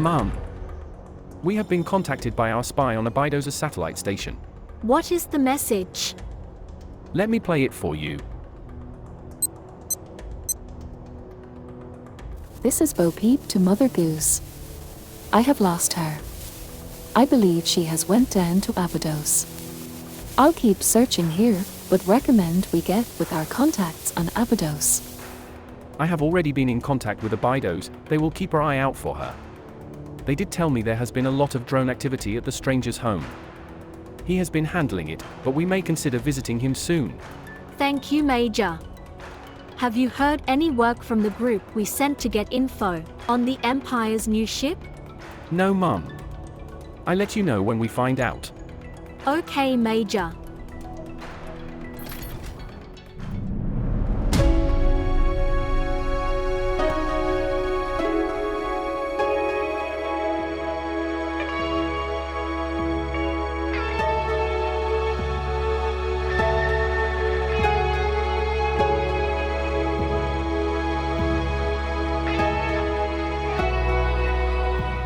Mom, we have been contacted by our spy on Abydos satellite station. What is the message? Let me play it for you. This is Bo Peep to Mother Goose. I have lost her. I believe she has went down to Abydos. I'll keep searching here, but recommend we get with our contacts on Abydos. I have already been in contact with Abydos. They will keep our eye out for her. They did tell me there has been a lot of drone activity at the stranger's home. He has been handling it, but we may consider visiting him soon. Thank you, Major. Have you heard any work from the group we sent to get info on the Empire's new ship? No, Mom. I'll let you know when we find out. Okay, Major.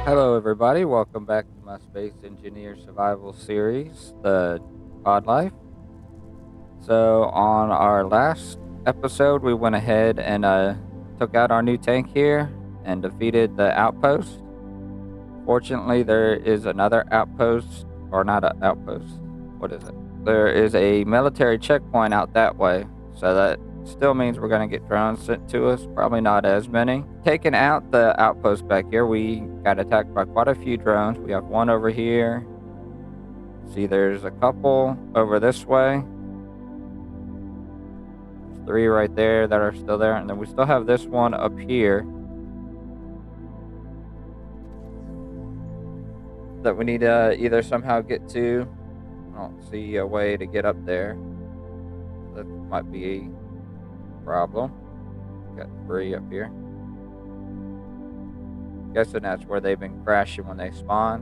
Hello everybody, welcome back to my Space Engineer Survival series, the Pod Life. So on our last episode we went ahead and took out our new tank here and defeated the outpost. Fortunately there is another outpost, or not an outpost, what is it? There is a military checkpoint out that way, so that still means we're going to get drones sent to us, probably not as many. Taking out the outpost back here, we got attacked by quite a few drones. We have one over here. See, there's a couple over this way. There's 3 right there that are still there. And then we still have this one up here that we need to either somehow get to. I don't see a way to get up there. That might be a problem. Got 3 up here. Guessing that's where they've been crashing when they spawn.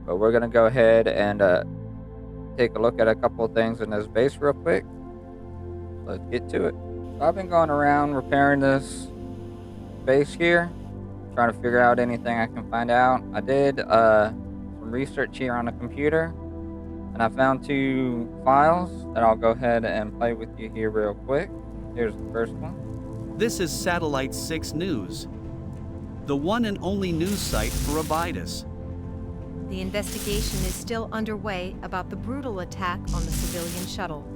But we're gonna go ahead and take a look at a couple of things in this base real quick. Let's get to it. So I've been going around repairing this base here, trying to figure out anything I can find out. I did some research here on the computer, and I found 2 files that I'll go ahead and play with you here real quick. Here's the first one. This is Satellite 6 News, the one and only news site for Abydos. The investigation is still underway about the brutal attack on the civilian shuttle.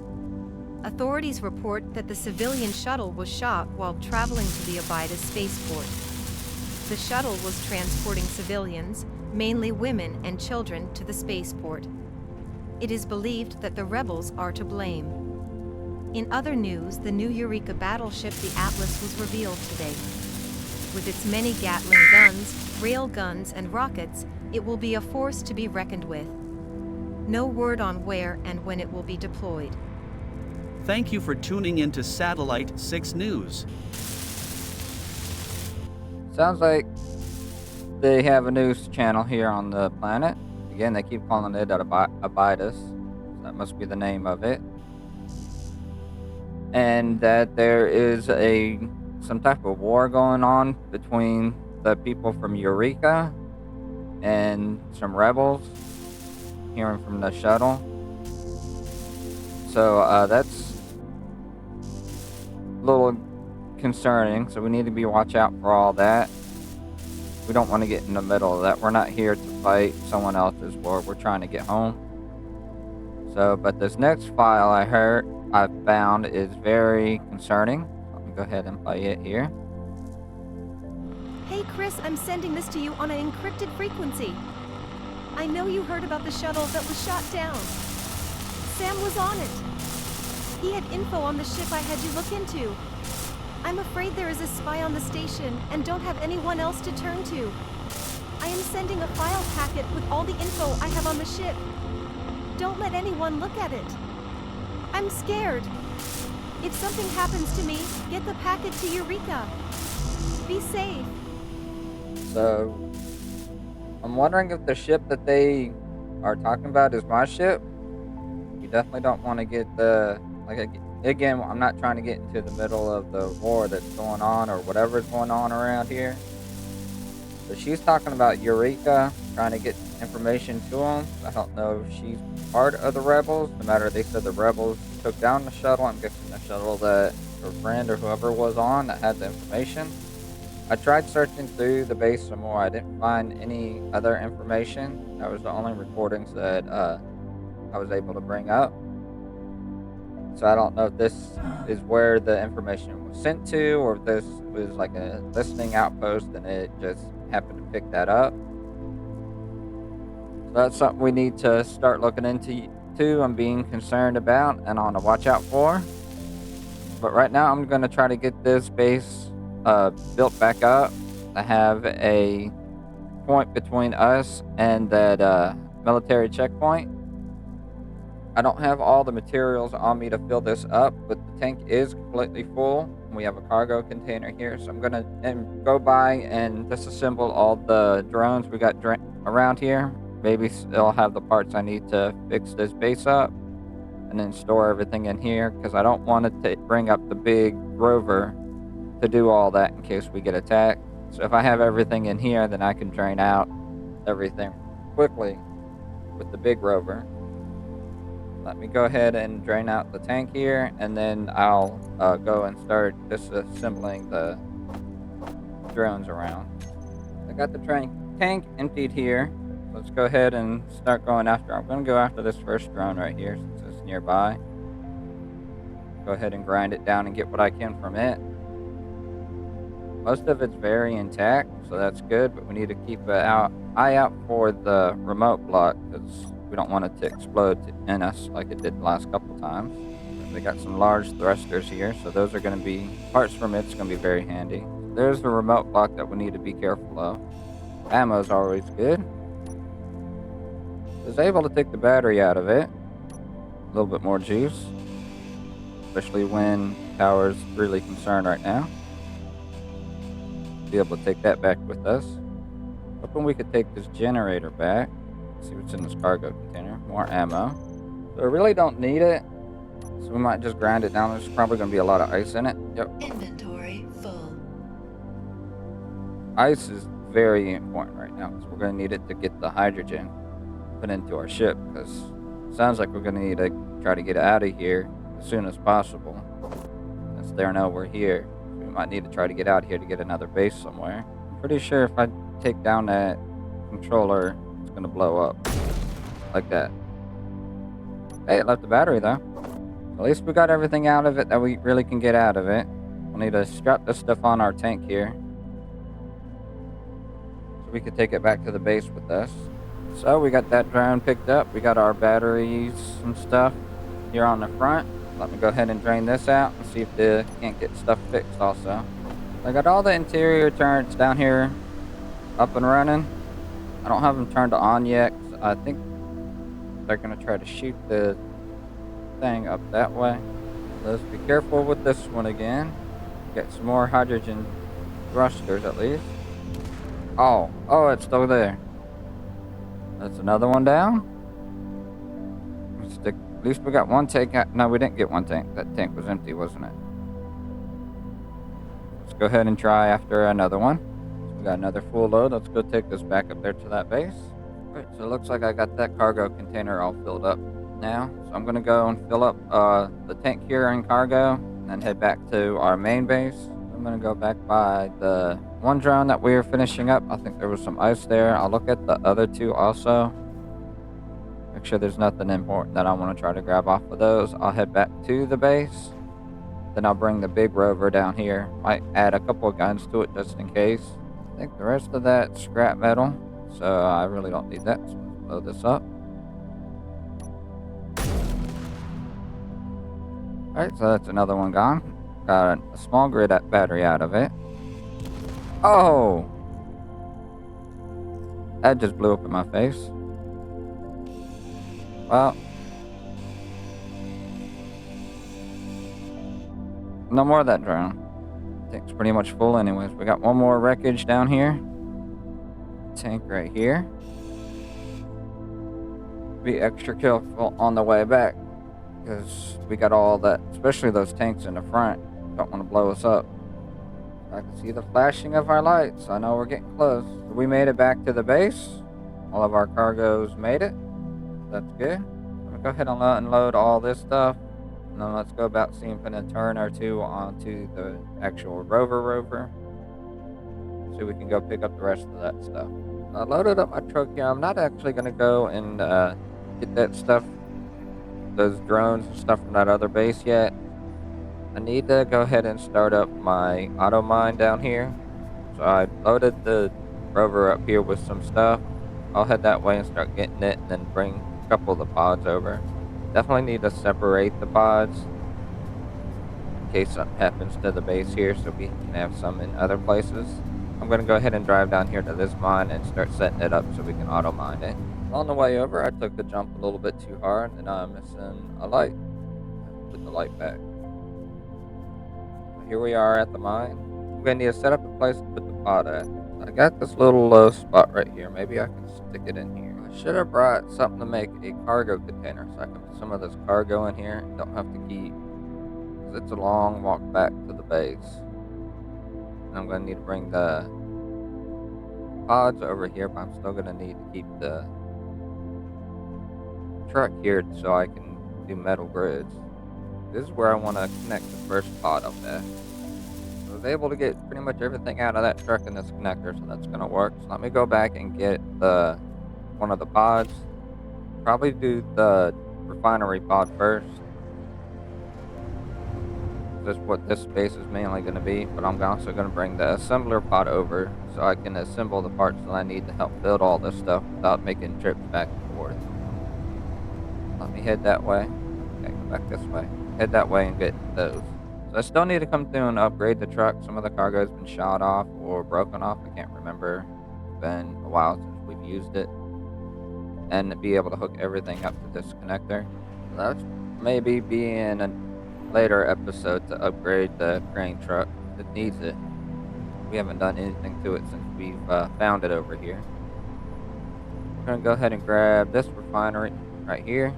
Authorities report that the civilian shuttle was shot while traveling to the Abydos spaceport. The shuttle was transporting civilians, mainly women and children, to the spaceport. It is believed that the rebels are to blame. In other news, the new Eureka battleship, the Atlas, was revealed today. With its many Gatling guns, rail guns, and rockets, it will be a force to be reckoned with. No word on where and when it will be deployed. Thank you for tuning in to Satellite 6 News. Sounds like they have a news channel here on the planet. Again, they keep calling it Abydos. That must be the name of it. And that there is some type of war going on between the people from Eureka and some rebels, hearing from the shuttle. So that's a little concerning, so we need to be watch out for all that. We don't want to get in the middle of that. We're not here to fight someone else's war. We're trying to get home. So, but this next file I found is very concerning. Let me go ahead and play it here. Hey Chris, I'm sending this to you on an encrypted frequency. I know you heard about the shuttle that was shot down. Sam was on it. He had info on the ship I had you look into. I'm afraid there is a spy on the station and don't have anyone else to turn to. I am sending a file packet with all the info I have on the ship. Don't let anyone look at it. I'm scared. If something happens to me, get the packet to Eureka. Be safe. So, I'm wondering if the ship that they are talking about is my ship. You definitely don't want to get again, I'm not trying to get into the middle of the war that's going on or whatever's going on around here. But she's talking about Eureka, trying to get information to him. I don't know if she's part of the rebels. No matter, they said the rebels took down the shuttle. I'm guessing the shuttle that her friend or whoever was on that had the information. I tried searching through the base some more. I didn't find any other information. That was the only recordings that I was able to bring up. So I don't know if this is where the information was sent to, or if this was like a listening outpost and it just happened to pick that up. So that's something we need to start looking into and being concerned about and on the watch out for. But right now I'm going to try to get this base built back up. I have a point between us and that military checkpoint. I don't have all the materials on me to fill this up, but the tank is completely full. We have a cargo container here, so I'm gonna go by and disassemble all the drones we got around here. Maybe still have the parts I need to fix this base up, and then store everything in here, because I don't want to bring up the big rover to do all that in case we get attacked. So if I have everything in here, then I can drain out everything quickly with the big rover. Let me go ahead and drain out the tank here, and then I'll go and start disassembling the drones around. I got the tank emptied here. Let's go ahead and start going after. I'm going to go after this first drone right here since it's nearby. Go ahead and grind it down and get what I can from it. Most of it's very intact, so that's good, but we need to keep an eye out for the remote block, because we don't want it to explode in us like it did the last couple times. They got some large thrusters here, so those are going to be parts from it's going to be very handy. There's the remote block that we need to be careful of. Ammo's always good. I was able to take the battery out of it. A little bit more juice, especially when power's really concerned right now. Be able to take that back with us. Hoping we could take this generator back. See what's in this cargo container. More ammo. So I really don't need it, so we might just grind it down. There's probably going to be a lot of ice in it. Yep. Inventory full. Ice is very important right now, because we're going to need it to get the hydrogen put into our ship, because it sounds like we're going to need to try to get out of here as soon as possible. Since they know we're here, we might need to try to get out here to get another base somewhere. I'm pretty sure if I take down that controller, gonna blow up like that. Hey, it left the battery though. At least we got everything out of it that we really can get out of it. We'll need to strap this stuff on our tank here, so we could take it back to the base with us. So we got that drone picked up. We got our batteries and stuff here on the front. Let me go ahead and drain this out and see if they can't get stuff fixed also. I got all the interior turrets down here up and running. I don't have them turned on yet, 'cause I think they're going to try to shoot the thing up that way. Let's be careful with this one again. Get some more hydrogen thrusters at least. Oh, it's still there. That's another one down. At least we got one tank. No, we didn't get one tank. That tank was empty, wasn't it? Let's go ahead and try after another one. Got another full load. Let's go take this back up there to that base. Alright, so it looks like I got that cargo container all filled up now. So I'm going to go and fill up the tank here in cargo and then head back to our main base. I'm going to go back by the one drone that we were finishing up. I think there was some ice there. I'll look at the other two also. Make sure there's nothing important that I want to try to grab off of those. I'll head back to the base. Then I'll bring the big rover down here. Might add a couple of guns to it just in case. I think the rest of that scrap metal, so I really don't need that. So let's load this up. Alright, so that's another one gone. Got a small grid battery out of it. Oh! That just blew up in my face. Well, no more of that drone. Tank's pretty much full anyways. We got one more wreckage down here. Tank right here. Be extra careful on the way back. because we got all that, especially those tanks in the front, don't want to blow us up. I can see the flashing of our lights. I know we're getting close. We made it back to the base. All of our cargoes made it. That's good. I'm gonna go ahead and unload all this stuff. And then let's go about seeing if we can turn or two onto the actual rover. So we can go pick up the rest of that stuff. I loaded up my truck here. I'm not actually gonna go and get that stuff, those drones and stuff from that other base yet. I need to go ahead and start up my auto mine down here. So I loaded the rover up here with some stuff. I'll head that way and start getting it, and then bring a couple of the pods over. Definitely need to separate the pods in case something happens to the base here, so we can have some in other places. I'm going to go ahead and drive down here to this mine and start setting it up so we can auto mine it. On the way over, I took the jump a little bit too hard, and I'm missing a light. Put the light back. Here we are at the mine. I'm going to need to set up a place to put the pod at. I got this little low spot right here. Maybe I can stick it in here. I should have brought something to make a cargo container so I can put some of this cargo in here. Don't have to keep, because it's a long walk back to the base. And I'm going to need to bring the pods over here, but I'm still going to need to keep the truck here so I can do metal grids. This is where I want to connect the first pod up there. I was able to get pretty much everything out of that truck in this connector, so that's going to work. So let me go back and get one of the pods. Probably do the refinery pod first. That's what this space is mainly going to be, but I'm also going to bring the assembler pod over so I can assemble the parts that I need to help build all this stuff without making trips back and forth. Let me head that way. Okay, go back this way. Head that way and get those. So I still need to come through and upgrade the truck. Some of the cargo has been shot off or broken off. I can't remember. It's been a while since we've used it. And be able to hook everything up to this connector. So that's maybe being a later episode to upgrade the crane truck. It needs it. We haven't done anything to it since we've found it over here. We're going to go ahead and grab this refinery right here.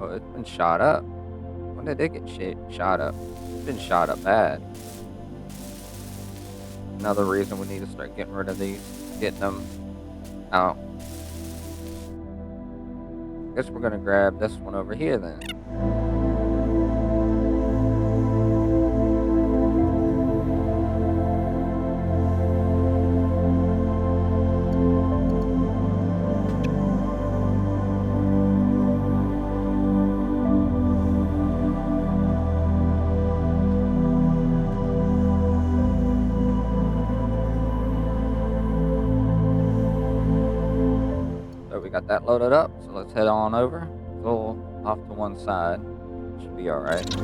Oh, it's been shot up. When did it get shot up? It's been shot up bad. Another reason we need to start getting rid of these, getting them out. Guess we're gonna grab this one over here then. Got that loaded up, so let's head on over. A little off to one side. Should be alright. Looks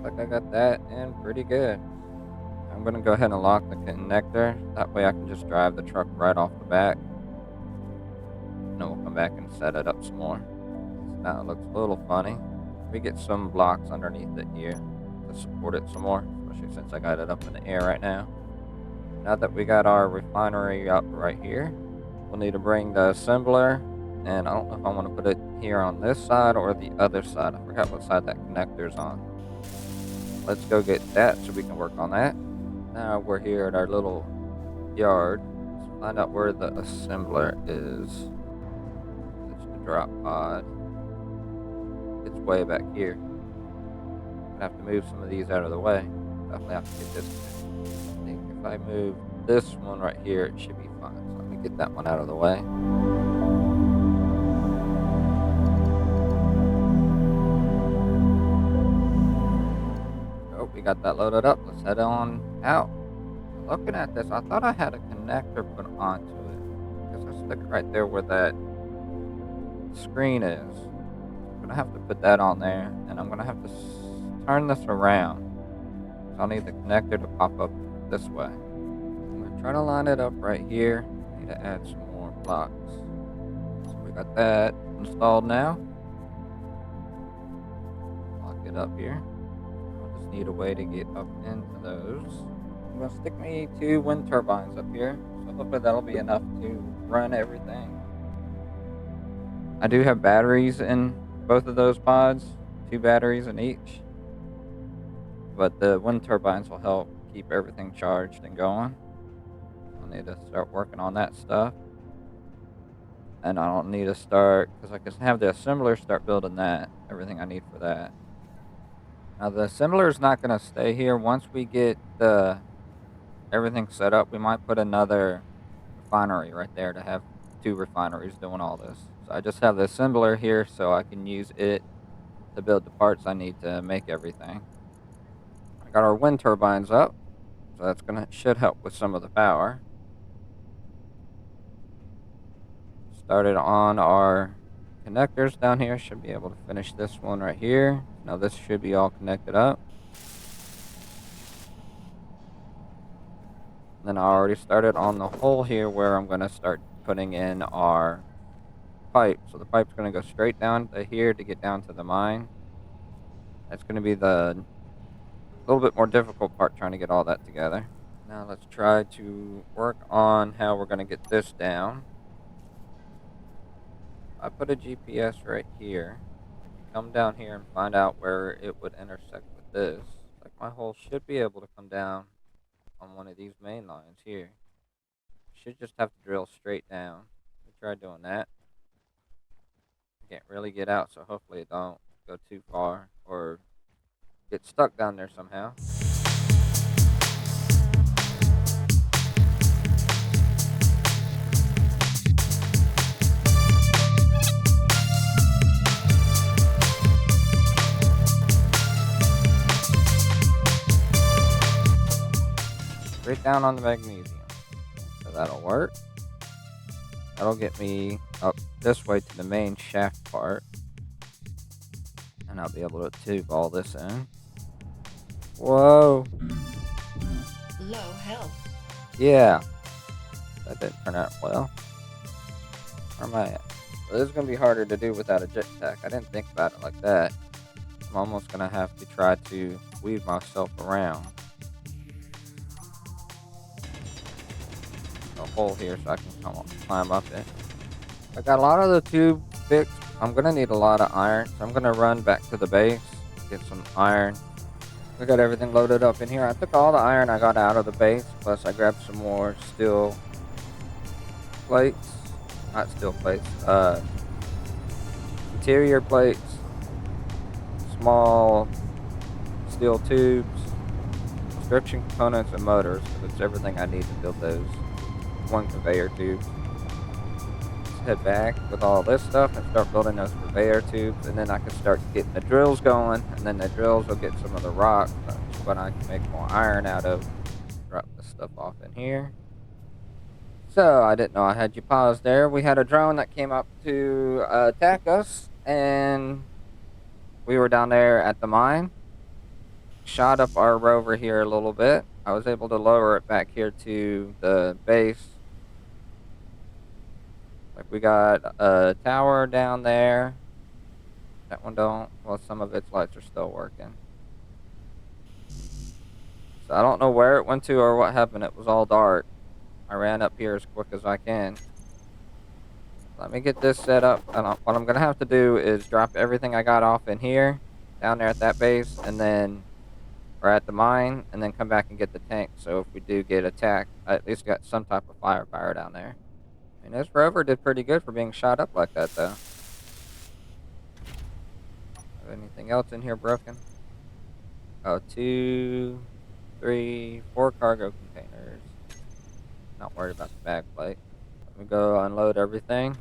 like I got that in pretty good. I'm going to go ahead and lock the connector. That way I can just drive the truck right off the back. Then we'll come back and set it up some more. So now it looks a little funny. We get some blocks underneath it here to support it some more, especially since I got it up in the air right now. Now that we got our refinery up right here, we'll need to bring the assembler, and I don't know if I want to put it here on this side or the other side. I forgot what side that connector's on. Let's go get that so we can work on that. Now we're here at our little yard. Let's find out where the assembler is. Drop pod. It's way back here. I have to move some of these out of the way. Definitely have to get this. I think if I move this one right here, it should be fine. So let me get that one out of the way. Oh, we got that loaded up. Let's head on out. Looking at this, I thought I had a connector put onto it. Because I stuck it right there where that screen is. I'm gonna have to put that on there, and I'm gonna have to turn this around. So I'll need the connector to pop up this way. I'm gonna try to line it up right here. I need to add some more blocks. So we got that installed now. Lock it loaded up here. I just need a way to get up into those. I'm going to stick me 2 wind turbines up here, so hopefully that'll be enough to run everything. I do have batteries in both of those pods, 2 batteries in each, but the wind turbines will help keep everything charged and going. I'll need to start working on that stuff. And I don't need to start, because I can have the assembler start building that, everything I need for that. Now the assembler is not going to stay here. Once we get everything set up, we might put another refinery right there to have 2 refineries doing all this. So I just have the assembler here so I can use it to build the parts I need to make everything. I got our wind turbines up, so that's should help with some of the power. Started on our connectors down here. Should be able to finish this one right here. Now this should be all connected up. Then I already started on the hole here where I'm going to start putting in our pipe. So the pipe's going to go straight down to here to get down to the mine. That's going to be the little bit more difficult part, trying to get all that together. Now let's try to work on how we're going to get this down. I put a GPS right here. Come down here and find out where it would intersect with this. Like my hole should be able to come down on one of these main lines here. Should just have to drill straight down. We try doing that. Can't really get out, so hopefully it don't go too far or get stuck down there somehow. Straight down on the magnesium. So that'll work. That'll get me up this way to the main shaft part. And I'll be able to tube all this in. Whoa. Low health. Yeah. That didn't turn out well. Where am I at? Well, this is going to be harder to do without a jetpack. I didn't think about it like that. I'm almost going to have to try to weave myself around a hole here so I can climb up it. I got a lot of the tube fixed. I'm going to need a lot of iron, so I'm going to run back to the base, get some iron. I got everything loaded up in here. I took all the iron I got out of the base, plus I grabbed some more steel plates. Not steel plates, interior plates, small steel tubes, construction components, and motors. So that's everything I need to build those 1 conveyor tube. Let's head back with all this stuff and start building those conveyor tubes, and then I can start getting the drills going, and then the drills will get some of the rock, but I can make more iron out of. Drop this stuff off in here. So, I didn't know I had you paused there. We had a drone that came up to attack us, and we were down there at the mine. Shot up our rover here a little bit. I was able to lower it back here to the base. Like, we got a tower down there. That one don't. Well, some of its lights are still working. So, I don't know where it went to or what happened. It was all dark. I ran up here as quick as I can. Let me get this set up. And what I'm going to have to do is drop everything I got off in here, down there at that base, and then, or at the mine, and then come back and get the tank. So if we do get attacked, I at least got some type of firepower down there. And this rover did pretty good for being shot up like that, though. Have anything else in here broken? Oh, 2, 3, 4 cargo containers. Not worried about the bag plate. Let me go unload everything.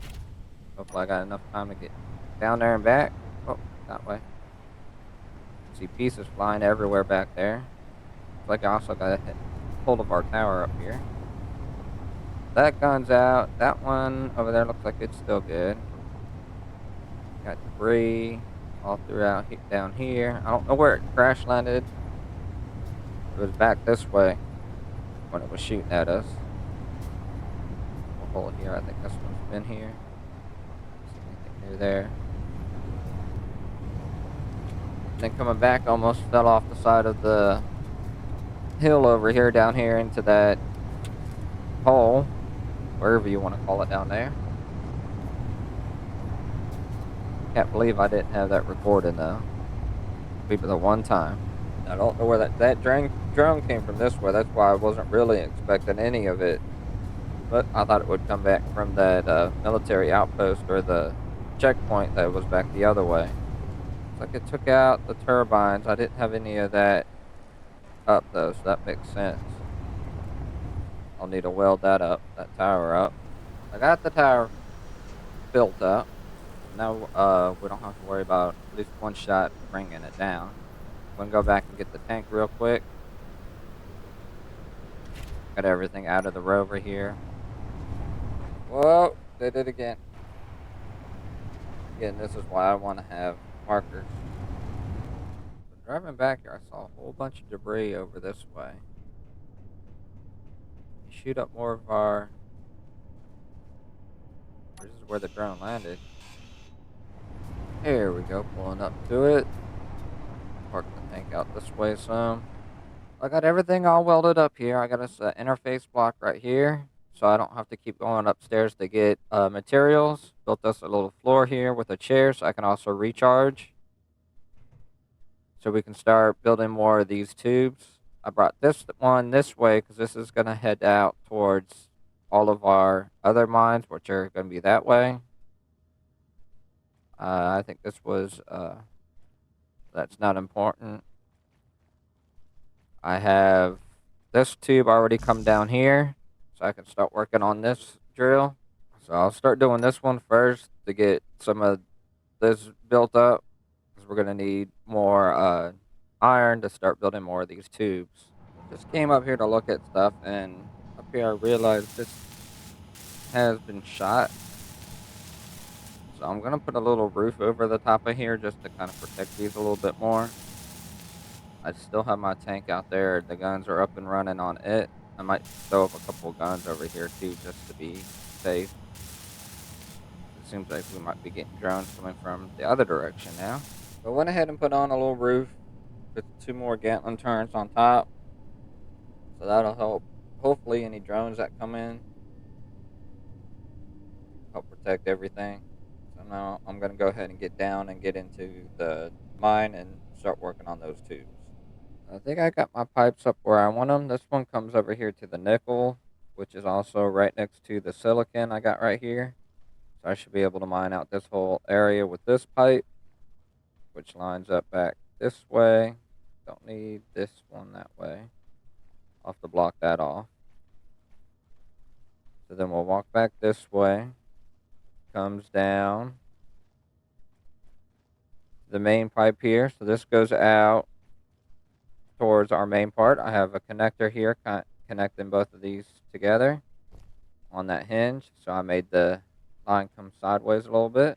Hopefully I got enough time to get down there and back. Oh, that way. See pieces flying everywhere back there. Looks like I also got hold of our tower up here. That gun's out. That one over there looks like it's still good. Got debris all throughout down here. I don't know where it crash landed. It was back this way when it was shooting at us. Hole here. I think this one's been here. See anything new there? then coming back, almost fell off the side of the hill over here, down here into that hole, wherever you want to call it down there. Can't believe I didn't have that recorded though. Be the one time. I don't know where that drone came from this way. That's why I wasn't really expecting any of it. But I thought it would come back from that military outpost or the checkpoint that was back the other way. It's like it took out the turbines. I didn't have any of that up though, so that makes sense. I'll need to weld that tower up. I got the tower built up. Now we don't have to worry about at least one shot bringing it down. I'm gonna go back and get the tank real quick. Got everything out of the rover here. Whoa, did it again. Again, this is why I want to have markers. But driving back here, I saw a whole bunch of debris over this way. Shoot up more of our... This is where the drone landed. Here we go, pulling up to it. Park the tank out this way some. I got everything all welded up here. I got this interface block right here, so I don't have to keep going upstairs to get materials. Built us a little floor here with a chair so I can also recharge. So we can start building more of these tubes. I brought this one this way because this is going to head out towards all of our other mines, which are going to be that way. I think this was, that's not important. I have this tube already come down here, so I can start working on this drill. So I'll start doing this one first to get some of this built up, because we're going to need more iron to start building more of these tubes. Just came up here to look at stuff, and up here I realized this has been shot. So I'm going to put a little roof over the top of here just to kind of protect these a little bit more. I still have my tank out there. The guns are up and running on it. I might throw up a couple of guns over here too just to be safe. It seems like we might be getting drones coming from the other direction now. So I went ahead and put on a little roof with 2 more Gatling turrets on top. So that'll help, hopefully, any drones that come in. Help protect everything. So now I'm going to go ahead and get down and get into the mine and start working on those tubes. I think I got my pipes up where I want them. This one comes over here to the nickel, which is also right next to the silicon I got right here. So I should be able to mine out this whole area with this pipe, which lines up back this way. Don't need this one that way. I'll have to block that off. So then we'll walk back this way. Comes down the main pipe here. So this goes out towards our main part. I have a connector here connecting both of these together on that hinge. So I made the line come sideways a little bit.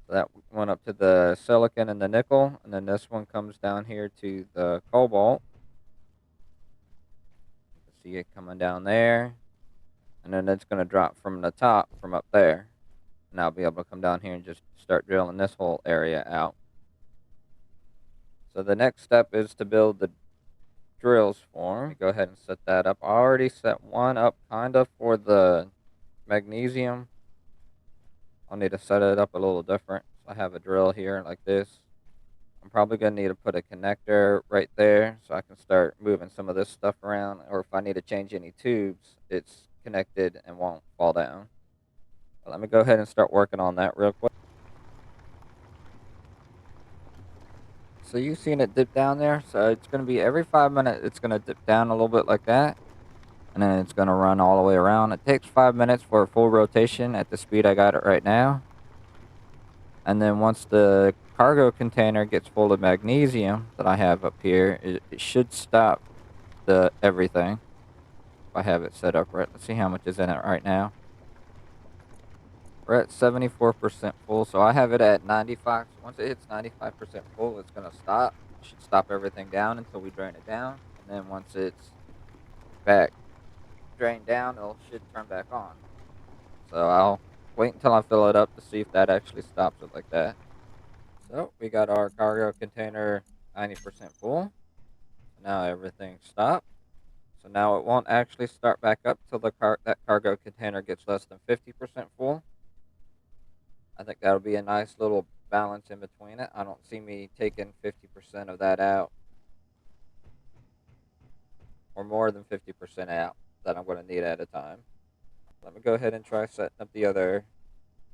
So that went up to the silicon and the nickel, and then this one comes down here to the cobalt. You can see it coming down there, and then it's going to drop from the top from up there. And I'll be able to come down here and just start drilling this whole area out. So the next step is to build the drills for them. Go ahead and set that up. I already set one up kind of for the magnesium. I'll need to set it up a little different. So I have a drill here like this. I'm probably going to need to put a connector right there so I can start moving some of this stuff around. Or if I need to change any tubes, it's connected and won't fall down. But let me go ahead and start working on that real quick. So you've seen it dip down there. So it's going to be every 5 minutes, it's going to dip down a little bit like that. And then it's going to run all the way around. It takes 5 minutes for a full rotation at the speed I got it right now. And then once the cargo container gets full of magnesium that I have up here, it should stop the everything. If I have it set up right. Let's see how much is in it right now. We're at 74% full, so I have it at 95. Once it hits 95% full, it's going to stop. It should stop everything down until we drain it down. And then once it's back drained down, it should turn back on. So I'll wait until I fill it up to see if that actually stops it like that. So we got our cargo container 90% full. Now everything stopped. So now it won't actually start back up till that cargo container gets less than 50% full. I think that'll be a nice little balance in between it. I don't see me taking 50% of that out, or more than 50% out that I'm going to need at a time. Let me go ahead and try setting up the other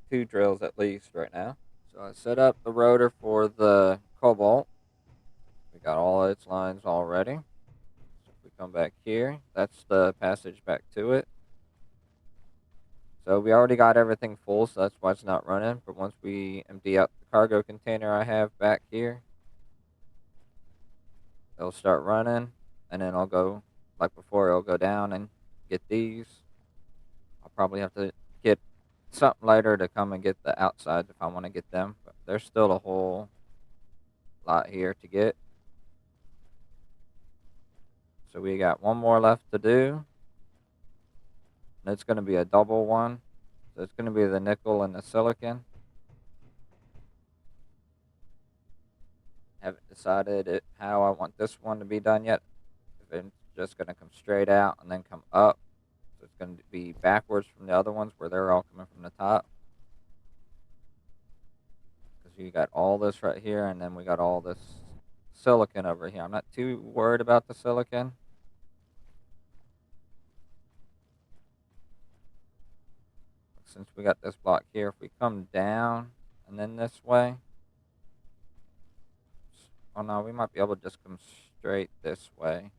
2 drills at least right now. So I set up the rotor for the Cobalt. We got all its lines already. So if we come back here, that's the passage back to it. So we already got everything full, so that's why it's not running. But once we empty out the cargo container I have back here, it'll start running, and then I'll go, like before, it'll go down and get these. I'll probably have to get something later to come and get the outsides if I want to get them. But there's still a whole lot here to get. So we got one more left to do. And it's going to be a double one. So it's going to be the nickel and the silicon. Haven't decided how I want this one to be done yet. If it's just going to come straight out and then come up. So it's going to be backwards from the other ones where they're all coming from the top. Because you got all this right here, and then we got all this silicon over here. I'm not too worried about the silicon. Since we got this block here, if we come down and then this way. Oh no, we might be able to just come straight this way.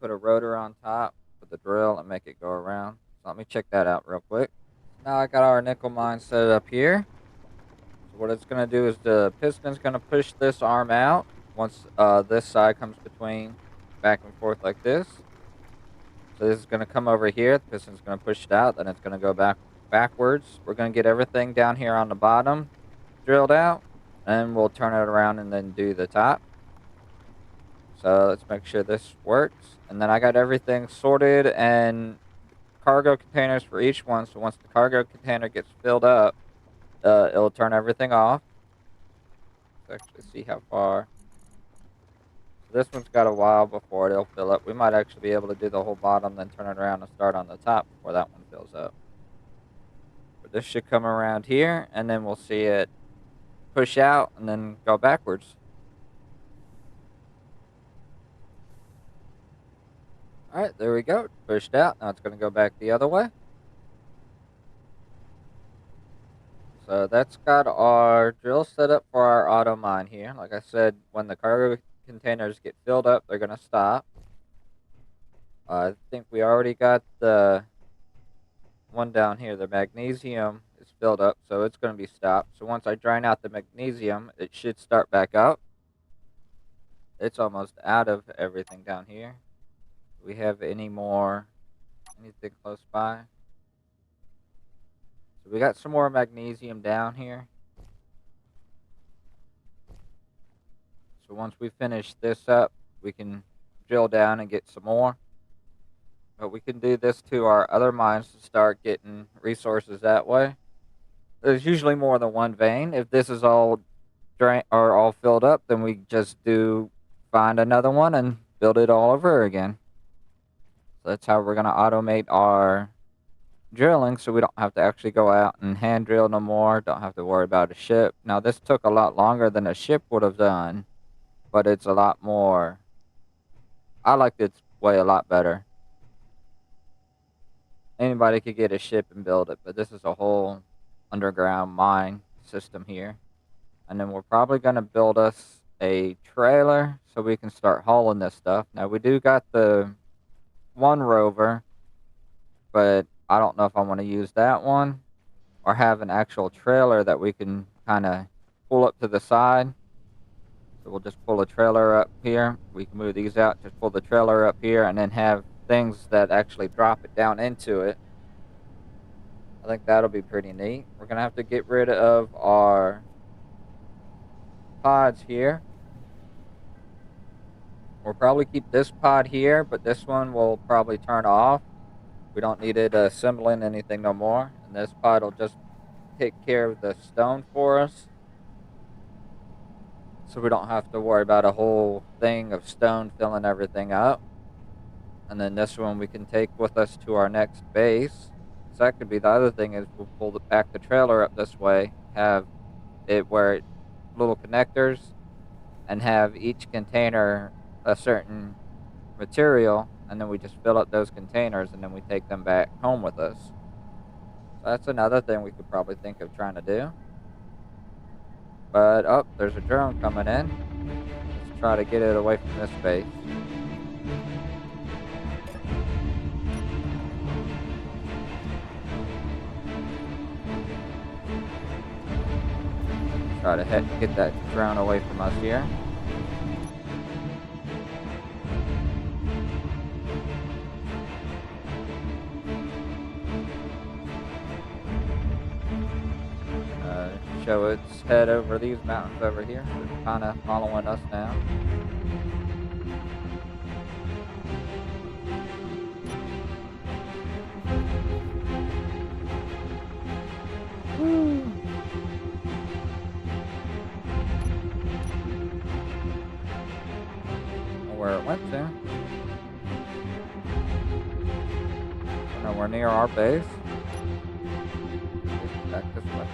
Put a rotor on top with the drill and make it go around. So let me check that out real quick. Now I got our nickel mine set up here. So what it's going to do is the piston's going to push this arm out once this side comes between back and forth like this. So this is going to come over here. The piston's going to push it out. Then it's going to go backwards. We're going to get everything down here on the bottom drilled out. And we'll turn it around and then do the top. So let's make sure this works. And then I got everything sorted and cargo containers for each one. So once the cargo container gets filled up, it'll turn everything off. Let's actually see how far. This one's got a while before it'll fill up. We might actually be able to do the whole bottom, then turn it around and start on the top before that one fills up. But this should come around here, and then we'll see it push out and then go backwards. Alright, there we go. Pushed out. Now it's going to go back the other way. So that's got our drill set up for our auto mine here. Like I said, when the cargo containers get filled up, they're going to stop. I think we already got the one down here. The magnesium is filled up, so it's going to be stopped. So once I drain out the magnesium, it should start back up. It's almost out of everything down here. Do we have anything close by? So we got some more magnesium down here. So once we finish this up, we can drill down and get some more. But we can do this to our other mines to start getting resources that way. There's usually more than one vein. If this is all all filled up, then we just find another one and build it all over again. So that's how we're going to automate our drilling, so we don't have to actually go out and hand drill no more. Don't have to worry about a ship. Now this took a lot longer than a ship would have done, but it's a lot more. I liked its way a lot better. Anybody could get a ship and build it, but this is a whole underground mine system here. And then we're probably going to build us a trailer so we can start hauling this stuff. Now we do got the one rover, but I don't know if I want to use that one or have an actual trailer that we can kind of pull up to the side. So we'll just pull a trailer up here. We can move these out, just pull the trailer up here, and then have things that actually drop it down into it. I think that'll be pretty neat. We're going to have to get rid of our pods here. We'll probably keep this pod here, but this one will probably turn off. We don't need it assembling anything no more. And this pod will just take care of the stone for us. so we don't have to worry about a whole thing of stone filling everything up. And then this one we can take with us to our next base. So that could be the other thing, is we'll pull back the trailer up this way, have it where little connectors, and have each container a certain material, and then we just fill up those containers and then we take them back home with us. So that's another thing we could probably think of trying to do. But, oh, there's a drone coming in. Let's try to get it away from this base. Try to get that drone away from us here. Show its head over these mountains over here. It's kind of following us now. Where it went to. Nowhere near our base. Back this way.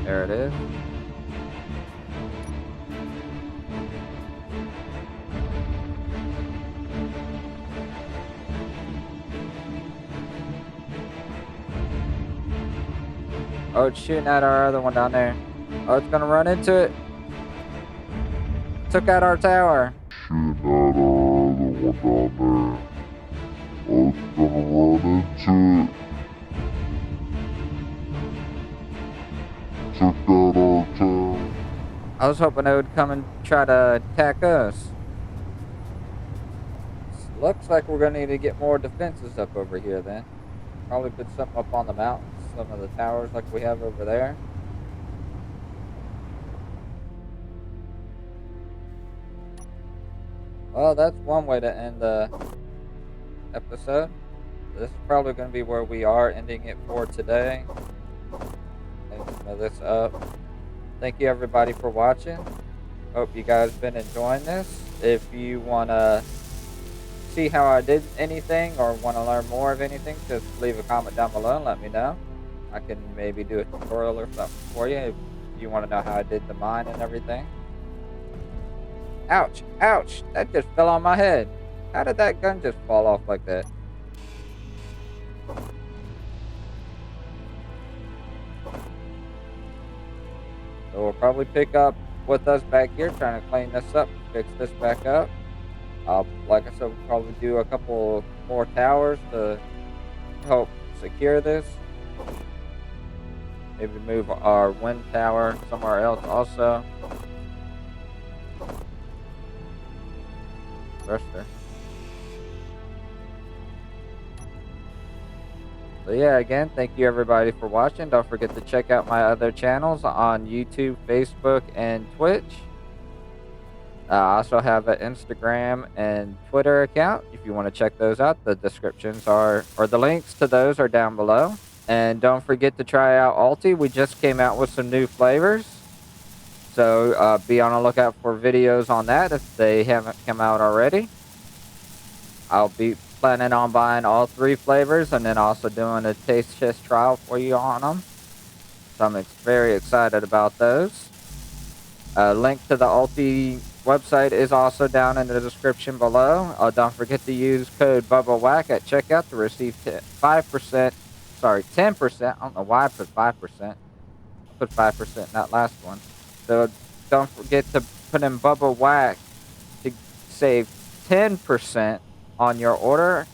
There it is. Oh, it's shooting at our other one down there. Oh, it's gonna run into it. Took out our tower. Shooting at our other one down there. Oh, it's gonna run into it. Took out our tower. I was hoping it would come and try to attack us. Looks like we're gonna need to get more defenses up over here then. Probably put something up on the mountains, some of the towers like we have over there. Well, that's one way to end the episode. This is probably going to be where we are ending it for today. Clean some of this up. Thank you everybody for watching. Hope you guys been enjoying this. If you want to see how I did anything or want to learn more of anything, just leave a comment down below and let me know. I can maybe do a tutorial or something for you if you want to know how I did the mine and everything. Ouch, ouch, that just fell on my head. How did that gun just fall off like that? So we'll probably pick up with us back here, trying to clean this up, fix this back up. Like I said, we'll probably do a couple more towers to help secure this. Maybe move our wind tower somewhere else also. Thruster. So yeah, again, thank you everybody for watching. Don't forget to check out my other channels on YouTube, Facebook, and Twitch. I also have an Instagram and Twitter account. If you want to check those out, the descriptions are, or the links to those are down below. And don't forget to try out Alti. We just came out with some new flavors. So be on the lookout for videos on that if they haven't come out already. I'll be planning on buying all 3 flavors and then also doing a taste test trial for you on them. So I'm very excited about those. Link to the Alti website is also down in the description below. Don't forget to use code BubbaWhack at checkout to receive 10%. I don't know why I put 5%. I put 5% in that last one. So don't forget to put in BubbaWhack to save 10% on your order.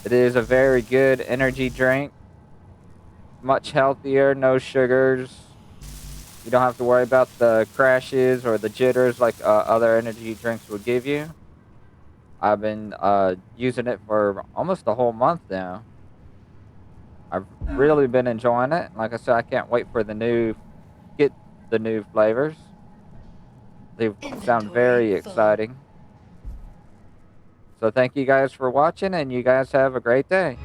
It is a very good energy drink. Much healthier, no sugars. You don't have to worry about the crashes or the jitters like other energy drinks would give you. I've been using it for almost a whole month now. I've really been enjoying it. Like I said, I can't wait for get the new flavors. They sound very exciting. So thank you guys for watching, and you guys have a great day.